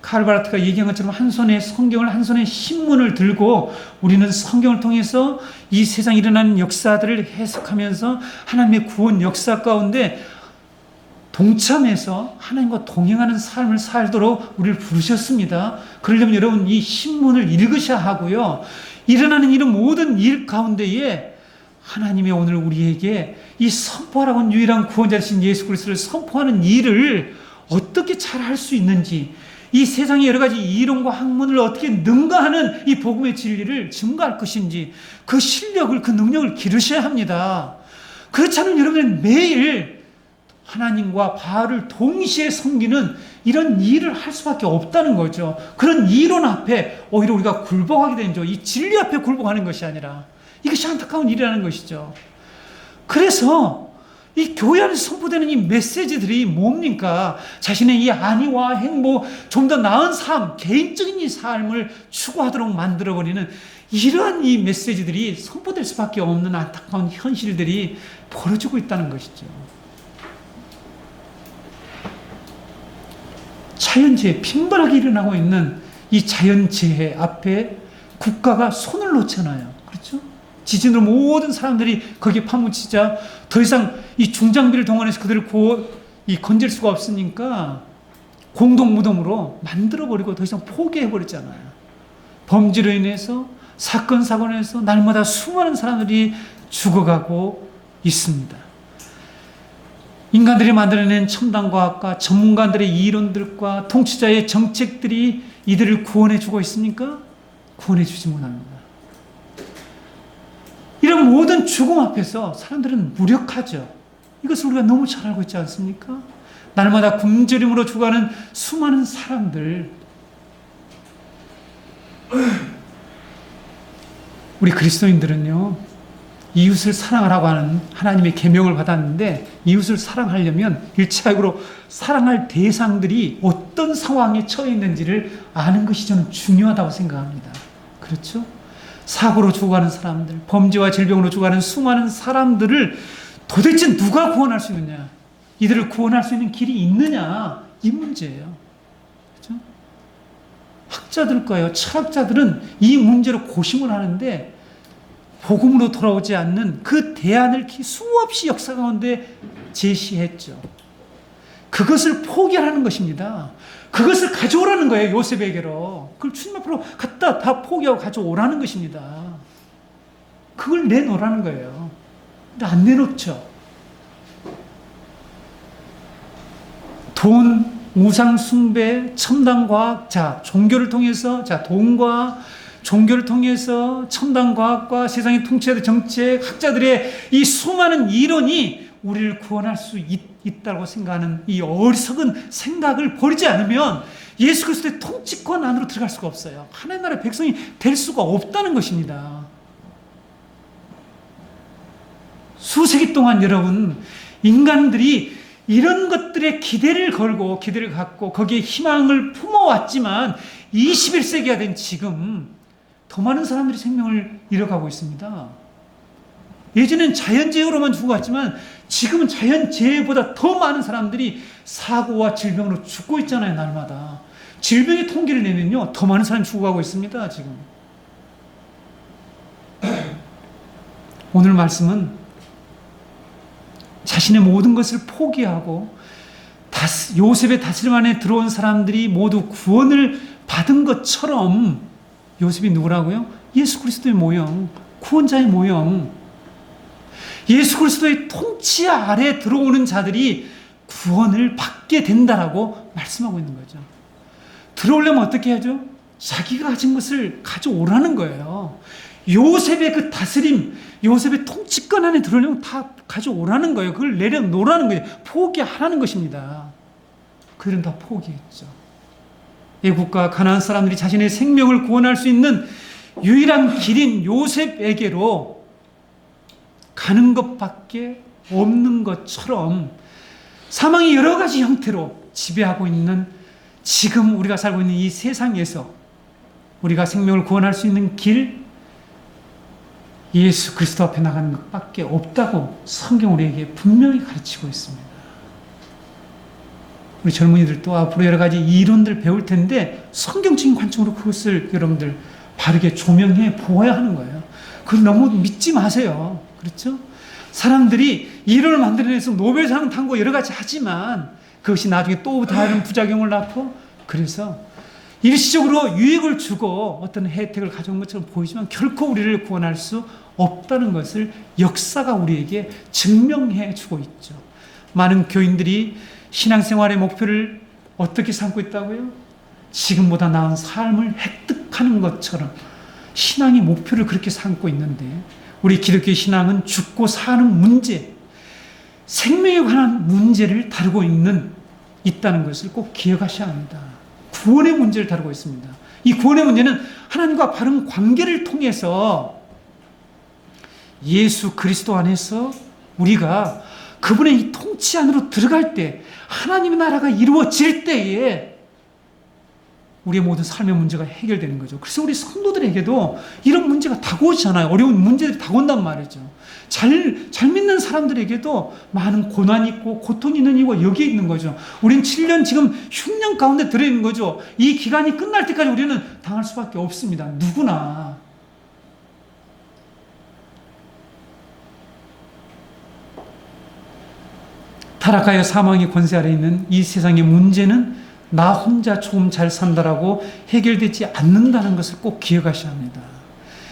카를 바르트가 얘기한 것처럼 한 손에 성경을, 한 손에 신문을 들고 우리는 성경을 통해서 이 세상에 일어나는 역사들을 해석하면서 하나님의 구원 역사 가운데 동참해서 하나님과 동행하는 삶을 살도록 우리를 부르셨습니다. 그러려면 여러분 이 신문을 읽으셔야 하고요. 일어나는 이런 모든 일 가운데에 하나님의 오늘 우리에게 이 선포하라고 하는 유일한 구원자이신 예수 그리스도를 선포하는 일을 어떻게 잘 할 수 있는지, 이 세상의 여러 가지 이론과 학문을 어떻게 능가하는 이 복음의 진리를 증거할 것인지, 그 실력을, 그 능력을 기르셔야 합니다. 그렇지 않으면 여러분은 매일 하나님과 바알을 동시에 섬기는 이런 일을 할 수밖에 없다는 거죠. 그런 이론 앞에 오히려 우리가 굴복하게 되는 거죠. 이 진리 앞에 굴복하는 것이 아니라. 이것이 안타까운 일이라는 것이죠. 그래서 이 교회 안에서 선포되는 이 메시지들이 뭡니까? 자신의 이 안위와 행복, 좀 더 나은 삶, 개인적인 이 삶을 추구하도록 만들어버리는 이러한 이 메시지들이 선포될 수밖에 없는 안타까운 현실들이 벌어지고 있다는 것이죠. 자연재해, 빈번하게 일어나고 있는 이 자연재해 앞에 국가가 손을 놓잖아요. 그렇죠? 지진으로 모든 사람들이 거기에 파묻히자 더 이상 이 중장비를 동원해서 그들을 건질 수가 없으니까 공동무덤으로 만들어버리고 더 이상 포기해버렸잖아요. 범죄로 인해서, 사건, 사고로 인해서 날마다 수많은 사람들이 죽어가고 있습니다. 인간들이 만들어낸 첨단과학과 전문가들의 이론들과 통치자의 정책들이 이들을 구원해주고 있습니까? 구원해주지 못합니다. 이런 모든 죽음 앞에서 사람들은 무력하죠. 이것을 우리가 너무 잘 알고 있지 않습니까? 날마다 굶주림으로 죽어가는 수많은 사람들. 우리 그리스도인들은요, 이웃을 사랑하라고 하는 하나님의 계명을 받았는데, 이웃을 사랑하려면 일차적으로 사랑할 대상들이 어떤 상황에 처해 있는지를 아는 것이 저는 중요하다고 생각합니다. 그렇죠? 사고로 죽어가는 사람들, 범죄와 질병으로 죽어가는 수많은 사람들을 도대체 누가 구원할 수 있느냐? 이들을 구원할 수 있는 길이 있느냐? 이 문제예요. 그렇죠? 학자들과요, 철학자들은 이 문제로 고심을 하는데 복음으로 돌아오지 않는 그 대안을 수없이 역사 가운데 제시했죠. 그것을 포기하라는 것입니다. 그것을 가져오라는 거예요, 요셉에게로. 그걸 주님 앞으로 갖다 다 포기하고 가져오라는 것입니다. 그걸 내놓으라는 거예요. 근데 안 내놓죠. 돈, 우상 숭배, 첨단 과학, 종교를 통해서, 돈과 종교를 통해서 첨단 과학과 세상의 통치자들 정책, 학자들의 이 수많은 이론이 우리를 구원할 수 있다고 생각하는 이 어리석은 생각을 버리지 않으면 예수 그리스도의 통치권 안으로 들어갈 수가 없어요. 하나님 나라의 백성이 될 수가 없다는 것입니다. 수세기 동안 여러분, 인간들이 이런 것들에 기대를 갖고 거기에 희망을 품어왔지만 21세기가 된 지금 더 많은 사람들이 생명을 잃어가고 있습니다. 예전엔 자연재해로만 죽어갔지만 지금은 자연재해보다 더 많은 사람들이 사고와 질병으로 죽고 있잖아요, 날마다. 질병의 통계를 내면요, 더 많은 사람이 죽어가고 있습니다, 지금. 오늘 말씀은 자신의 모든 것을 포기하고 요셉의 다스림 안에 들어온 사람들이 모두 구원을 받은 것처럼, 요셉이 누구라고요? 예수 그리스도의 모형, 구원자의 모형. 예수 그리스도의 통치 아래 들어오는 자들이 구원을 받게 된다라고 말씀하고 있는 거죠. 들어오려면 어떻게 하죠? 자기가 가진 것을 가져오라는 거예요. 요셉의 그 다스림, 요셉의 통치권 안에 들어오려면 다 가져오라는 거예요. 그걸 내려놓으라는 거예요. 포기하라는 것입니다. 그들은 다 포기했죠. 애국과 가나안 사람들이 자신의 생명을 구원할 수 있는 유일한 길인 요셉에게로 가는 것밖에 없는 것처럼 사망이 여러 가지 형태로 지배하고 있는 지금 우리가 살고 있는 이 세상에서 우리가 생명을 구원할 수 있는 길, 예수 그리스도 앞에 나가는 것밖에 없다고 성경 우리에게 분명히 가르치고 있습니다. 우리 젊은이들도 앞으로 여러 가지 이론들 배울 텐데 성경적인 관점으로 그것을 여러분들 바르게 조명해 보아야 하는 거예요. 그걸 너무 믿지 마세요. 그렇죠? 사람들이 이론을 만들어내서 노벨상 탄 거 여러 가지 하지만 그것이 나중에 또 다른 부작용을 낳고, 그래서 일시적으로 유익을 주고 어떤 혜택을 가져온 것처럼 보이지만 결코 우리를 구원할 수 없다는 것을 역사가 우리에게 증명해 주고 있죠. 많은 교인들이 신앙생활의 목표를 어떻게 삼고 있다고요? 지금보다 나은 삶을 획득하는 것처럼 신앙의 목표를 그렇게 삼고 있는데, 우리 기독교의 신앙은 죽고 사는 문제, 생명에 관한 문제를 다루고 있다는 것을 꼭 기억하셔야 합니다. 구원의 문제를 다루고 있습니다. 이 구원의 문제는 하나님과 바른 관계를 통해서 예수 그리스도 안에서 우리가 그분의 이 통치 안으로 들어갈 때, 하나님의 나라가 이루어질 때에 우리의 모든 삶의 문제가 해결되는 거죠. 그래서 우리 성도들에게도 이런 문제가 다가오잖아요. 어려운 문제들이 다가온단 말이죠. 잘 믿는 사람들에게도 많은 고난이 있고 고통이 있는 이유가 여기에 있는 거죠. 우리는 7년 지금 흉년 가운데 들어있는 거죠. 이 기간이 끝날 때까지 우리는 당할 수밖에 없습니다. 누구나. 타락하여 사망의 권세 아래 있는 이 세상의 문제는 나 혼자 조금 잘 산다라고 해결되지 않는다는 것을 꼭 기억하셔야 합니다.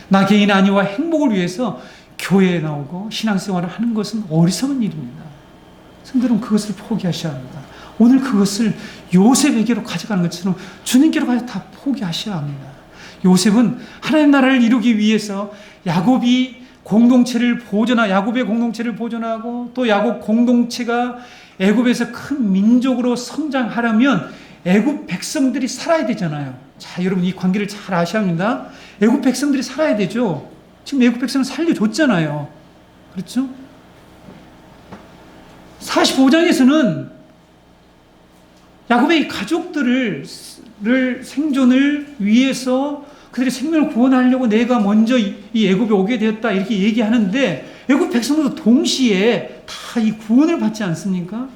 나 개인의 안위와 행복을 위해서 교회에 나오고 신앙생활을 하는 것은 어리석은 일입니다. 성도는 그것을 포기하셔야 합니다. 오늘 그것을 요셉에게로 가져가는 것처럼 주님께로 가서 다 포기하셔야 합니다. 요셉은 하나님 나라를 이루기 위해서 야곱의 공동체를 보존하고 또 야곱 공동체가 애굽에서 큰 민족으로 성장하려면 애굽 백성들이 살아야 되잖아요. 자, 여러분 이 관계를 잘 아셔야 합니다. 애굽 백성들이 살아야 되죠. 지금 애굽 백성을 살려줬잖아요. 그렇죠? 45장에서는 야곱의 가족들을 생존을 위해서 그들의 생명을 구원하려고 내가 먼저 이 애굽에 오게 되었다 이렇게 얘기하는데, 애굽 백성들도 동시에 다 이 구원을 받지 않습니까?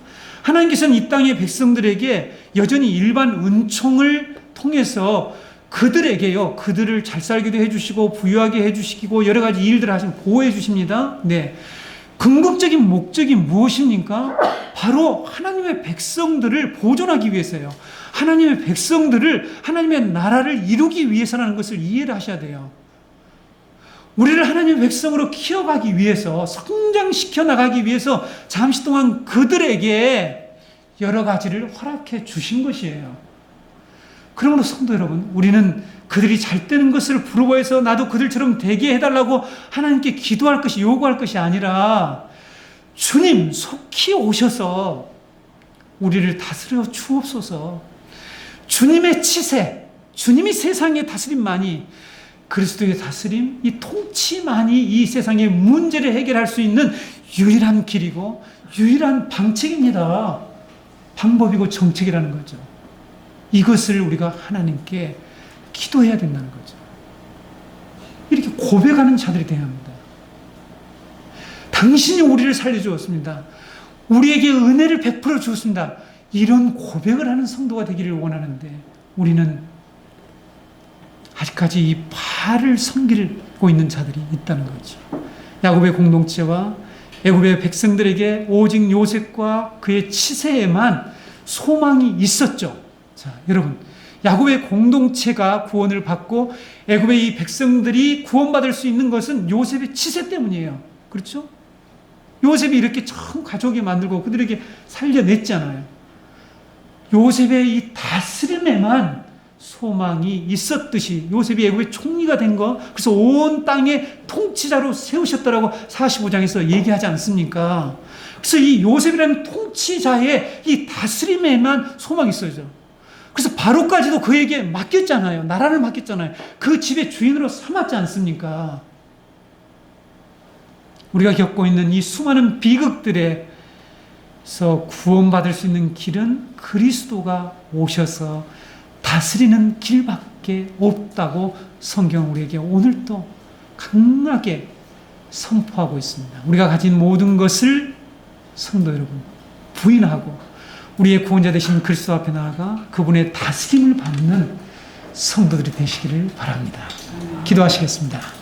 하나님께서는 이 땅의 백성들에게 여전히 일반 은총을 통해서 그들을 잘 살기도 해주시고 부유하게 해주시고 여러 가지 일들을 하시면 보호해 주십니다. 네. 궁극적인 목적이 무엇입니까? 바로 하나님의 백성들을 보존하기 위해서요. 하나님의 백성들을, 하나님의 나라를 이루기 위해서라는 것을 이해를 하셔야 돼요. 우리를 하나님의 백성으로 키워가기 위해서, 성장시켜 나가기 위해서 잠시 동안 그들에게 여러 가지를 허락해 주신 것이에요. 그러므로 성도 여러분, 우리는 그들이 잘 되는 것을 부러워해서 나도 그들처럼 되게 해달라고 하나님께 기도할 것이, 요구할 것이 아니라 주님 속히 오셔서 우리를 다스려 주옵소서. 주님의 치세, 주님이 세상의 다스림만이, 그리스도의 다스림, 이 통치만이 이 세상의 문제를 해결할 수 있는 유일한 길이고 유일한 방책입니다. 방법이고 정책이라는 거죠. 이것을 우리가 하나님께 기도해야 된다는 거죠. 이렇게 고백하는 자들이 되어야 합니다. 당신이 우리를 살려주었습니다. 우리에게 은혜를 베풀어 주었습니다. 이런 고백을 하는 성도가 되기를 원하는데, 우리는 아직까지 이 바알을 섬기고 있는 자들이 있다는 거죠. 야곱의 공동체와 애굽의 백성들에게 오직 요셉과 그의 치세에만 소망이 있었죠. 자, 여러분, 야곱의 공동체가 구원을 받고 애굽의 이 백성들이 구원받을 수 있는 것은 요셉의 치세 때문이에요. 그렇죠? 요셉이 이렇게 처음 가족이 만들고 그들에게 살려냈잖아요. 요셉의 이 다스림에만 소망이 있었듯이 요셉이 애굽의 총리가 된 거, 그래서 온 땅의 통치자로 세우셨다라고 45장에서 얘기하지 않습니까? 그래서 이 요셉이라는 통치자의 이 다스림에만 소망이 있어요. 그래서 바로까지도 그에게 맡겼잖아요. 나라를 맡겼잖아요. 그 집의 주인으로 삼았지 않습니까? 우리가 겪고 있는 이 수많은 비극들에서 구원받을 수 있는 길은 그리스도가 오셔서 다스리는 길밖에 없다고 성경은 우리에게 오늘도 강하게 선포하고 있습니다. 우리가 가진 모든 것을 성도 여러분 부인하고 우리의 구원자 되신 그리스도 앞에 나아가 그분의 다스림을 받는 성도들이 되시기를 바랍니다. 기도하시겠습니다.